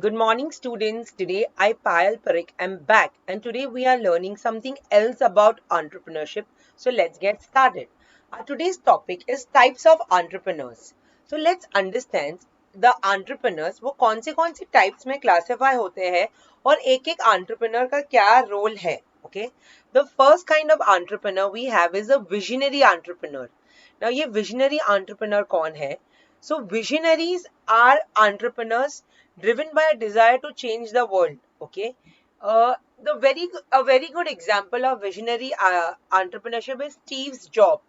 Good morning, students. Today I, Payal Parik, am back, and today we are learning something else about entrepreneurship. So let's get started. Today's topic is types of entrepreneurs. So let's understand the entrepreneurs. वो कौन सी types में classify होते हैं और एक entrepreneur का क्या role है. Okay. The first kind of entrepreneur we have is a visionary entrepreneur. Now ये visionary entrepreneur कौन है? So visionaries are entrepreneurs driven by a desire to change the world. Okay. A very good example of visionary entrepreneurship is Steve's Job.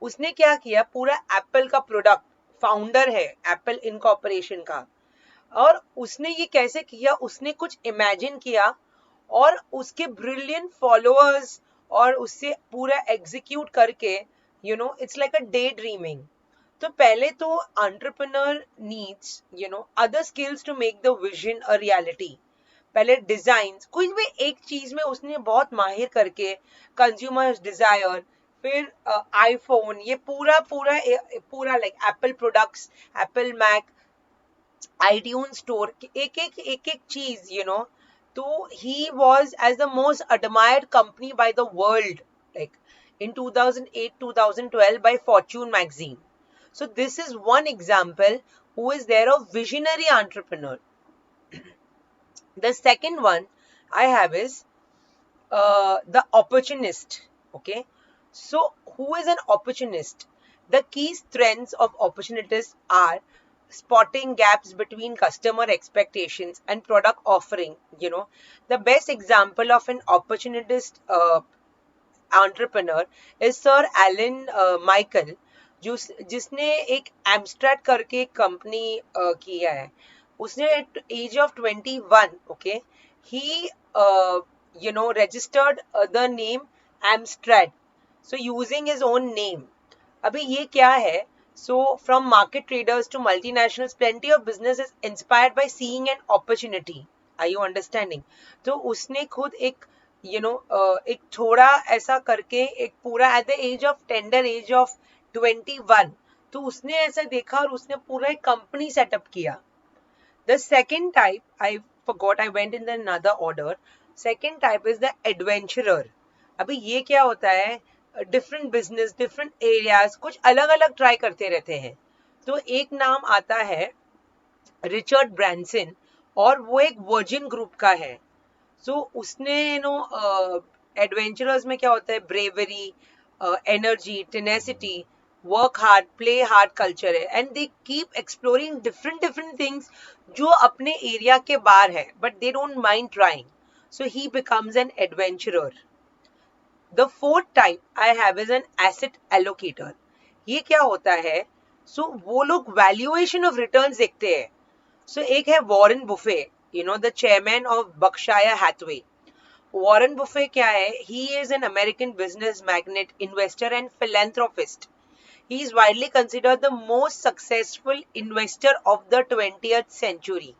उसने क्या किया, पूरा Apple का product, founder है Apple incorporation का, और उसने ये कैसे किया, उसने कुछ इमेजिन किया और उसके ब्रिलियंट फॉलोअर्स और उससे पूरा एग्जीक्यूट करके it's like a day dreaming. तो पहले तो entrepreneur needs other skills to make the vision a reality. पहले डिजाइन, कोई भी एक चीज में उसने बहुत माहिर करके कंज्यूमर्स डिजायर, फिर आईफोन, ये पूरा पूरा पूरा like Apple products, Apple Mac, iTune store, एक चीज तो he was as the most admired company by the world, like in 2008-2012 by Fortune magazine. So this is one example who is there of visionary entrepreneur. The second one I have is the opportunist. Okay, so who is an opportunist? The key strengths of opportunists are spotting gaps between customer expectations and product offering. The best example of an opportunist entrepreneur is Sir Alan Michael, जिसने एक एम्स्ट्रैट करके एक company किया है. उसने at age of 21, okay, he registered the name Amstrad, so using his own name. अभी ये क्या है? So from market traders to multinationals, plenty of business is inspired by seeing an opportunity. Are you understanding? तो उसने खुद एक एक थोड़ा ऐसा करके एक पूरा at the age of tender age of 21, तो उसने ऐसा देखा और उसने पूरा एक कंपनी सेटअप किया. The second type, I forgot, I went in the another order. Second type is the adventurer. अभी ये क्या होता है, डिफरेंट बिजनेस, डिफरेंट एरियाज, कुछ अलग अलग ट्राई करते रहते हैं. तो एक नाम आता है रिचर्ड ब्रांसन, और वो एक वर्जिन ग्रुप का है. सो उसने एडवेंचरर्स में क्या होता है, bravery, energy, tenacity, work hard, play hard culture है, and they keep exploring different things जो अपने एरिया के बाहर है, but they don't mind trying. So he becomes an adventurer. The fourth type I have is an asset allocator. ये क्या होता है? So वो लोग valuation of returns देखते हैं. So एक है Warren Buffett, the chairman of Berkshire Hathaway. Warren Buffett क्या है? He is an American business magnate, investor and philanthropist. He is widely considered the most successful investor of the 20th century.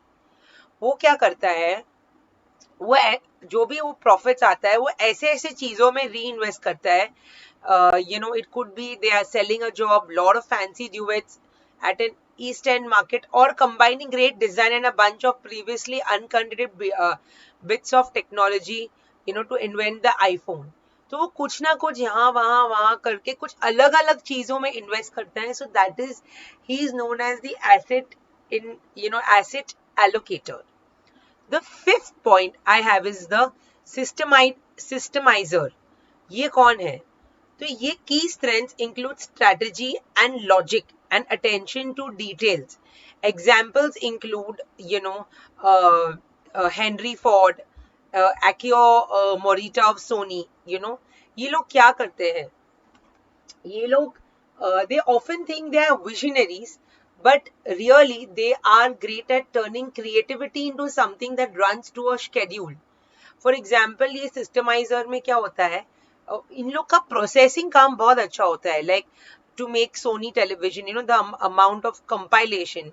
वो क्या करता है? वो जो भी वो प्रॉफिट्स आता है वो ऐसे ऐसे चीजों में री इन्वेस्ट करता है. It could be they are selling a job, lot of fancy duets at an East End market, or combining great design and a bunch of previously unconsidered bits of technology, to invent the iPhone. तो वो कुछ ना कुछ यहाँ वहाँ करके कुछ अलग अलग चीजों में इन्वेस्ट करता है. So that is, he is known as the asset allocator. The fifth point I have is the systemizer. ये कौन है? तो ये key strengths include strategy and logic and attention to details. Examples include, Henry Ford, Akio Morita of Sony. ये लोग क्या करते हैं? ये लोग they often think they are visionaries, but really they are great at turning creativity into something that runs to a schedule. For example, ये systemizer में क्या होता है, इन लोग का प्रोसेसिंग काम बहुत अच्छा होता है, like to make Sony television, the amount of compilation,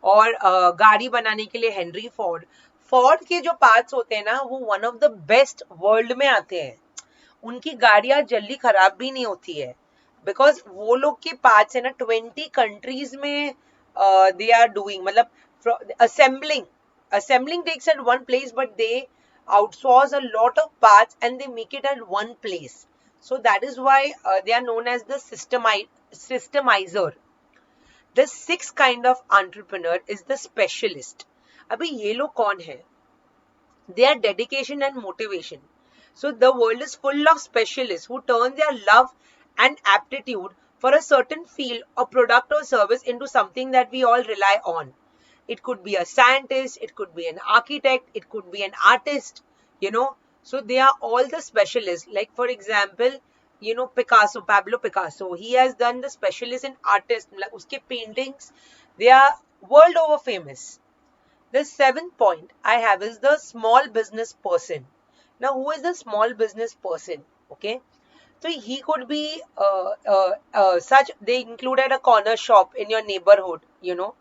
और गाड़ी बनाने के लिए हेनरी फोर्ड के जो पार्ट्स होते हैं ना, वो one of the best world में आते हैं. उनकी गाड़ियां जल्दी खराब भी नहीं होती है, बिकॉज वो लोग के पार्ट्स है ना 20 कंट्रीज में दे आर डूइंग, मतलब assembling assembling takes at one place, but they outsource a lot of parts and they make it at one place. So that is why they are known as the systemizer. The sixth kind of entrepreneur is the specialist. अभी ये लोग कौन है? Their dedication and motivation. So the world is full of specialists who turn their love and aptitude for a certain field or product or service into something that we all rely on. It could be a scientist, it could be an architect, it could be an artist, you know. So they are all the specialists. Like for example, you know, Pablo Picasso, he has done the specialist in artist. Like uske paintings, they are world over famous. The seventh point I have is the small business person. Now, who is the small business person? Okay. So he could be such, they included a corner shop in your neighborhood, you know.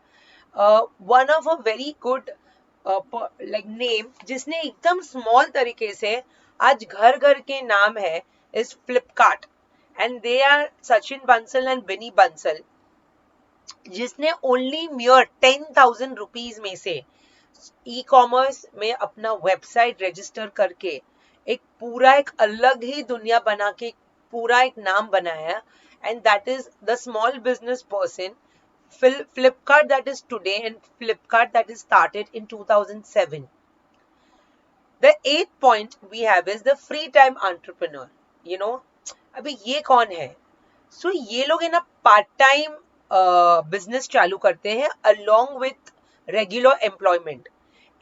One of a very good like name जिसने एकदम small तरीके से आज घर घर के नाम है is Flipkart, and they are Sachin Bansal and Vinny Bansal, जिसने only mere 10,000 rupees में से ई-कॉमर्स में अपना वेबसाइट रजिस्टर करके एक अलग ही दुनिया बना के पूरा एक नाम बनाया, and that is the small business person. Flipkart that is today and Flipkart that is started in 2007. The eighth point we have is the free time entrepreneur. You know, अभी ये कौन है? So ये लोग है ना पार्ट टाइम बिजनेस चालू करते हैं along with regular employment.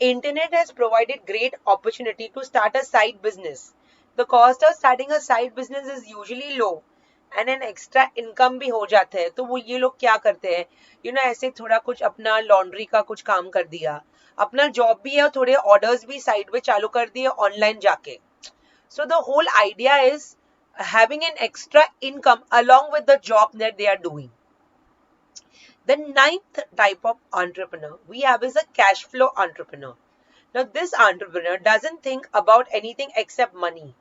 Internet has provided great opportunity to start a side business. The cost of starting a side business is usually low and an extra income भी हो जाता है. तो वो ये लोग क्या करते हैं? You know, ऐसे थोड़ा कुछ अपना लॉन्ड्री का कुछ काम कर दिया, अपना जॉब भी है और थोड़े ऑर्डर्स भी साइड में चालू कर दिए ऑनलाइन जाके. So the whole idea is having an extra income along with the job that they are doing. The ninth type of entrepreneur we have is a cash flow entrepreneur. Now this entrepreneur doesn't think about anything except money.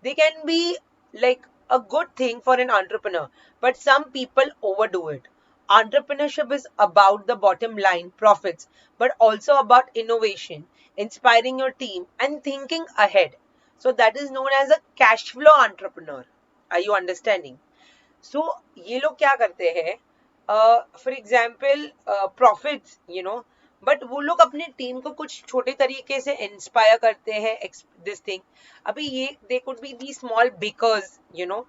They can be like a good thing for an entrepreneur, but some people overdo it. Entrepreneurship is about the bottom line profits, but also about innovation, inspiring your team and thinking ahead. So that is known as a cash flow entrepreneur. Are you understanding? So ये लोग क्या करते हैं? For example, profits, you know, but वो लोग अपने team को कुछ छोटे तरीके से इंस्पायर करते हैं this thing. अभी ये they could be these small bakers, you know,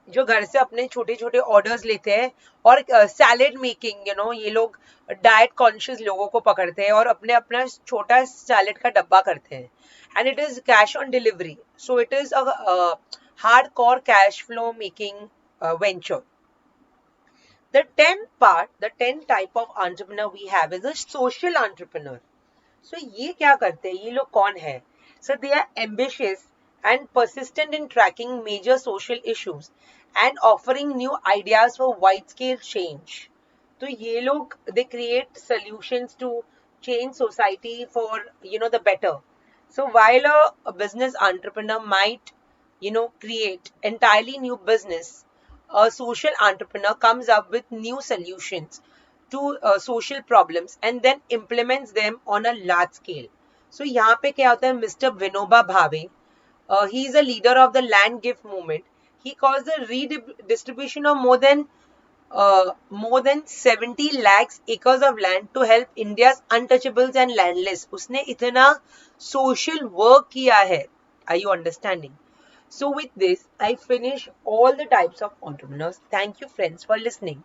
जो घर से अपने छोटे छोटे ऑर्डर्स लेते हैं और सैलेड मेकिंग, यू नो, ये लोग डाइट कॉन्शियस लोगों को पकड़ते हैं और अपने अपना छोटा सैलेड का डब्बा करते हैं, and it is cash on delivery. So it is a hard core cash flow making venture. The 10th type of entrepreneur we have is a social entrepreneur. So ये क्या करते हैं? ये लोग कौन है? So they are ambitious and persistent in tracking major social issues and offering new ideas for wide-scale change. तो ये लोग they create solutions to change society for, you know, the better. So while a business entrepreneur might, you know, create entirely new business, a social entrepreneur comes up with new solutions to social problems and then implements them on a large scale. So यहाँ पे क्या होता है? Mr. Vinoba Bhave, he is a leader of the land gift movement. He caused the redistribution of more than 70 lakhs acres of land to help India's untouchables and landless. उसने इतना social work किया है. Are you understanding? So with this, I finish all the types of entrepreneurs. Thank you friends for listening.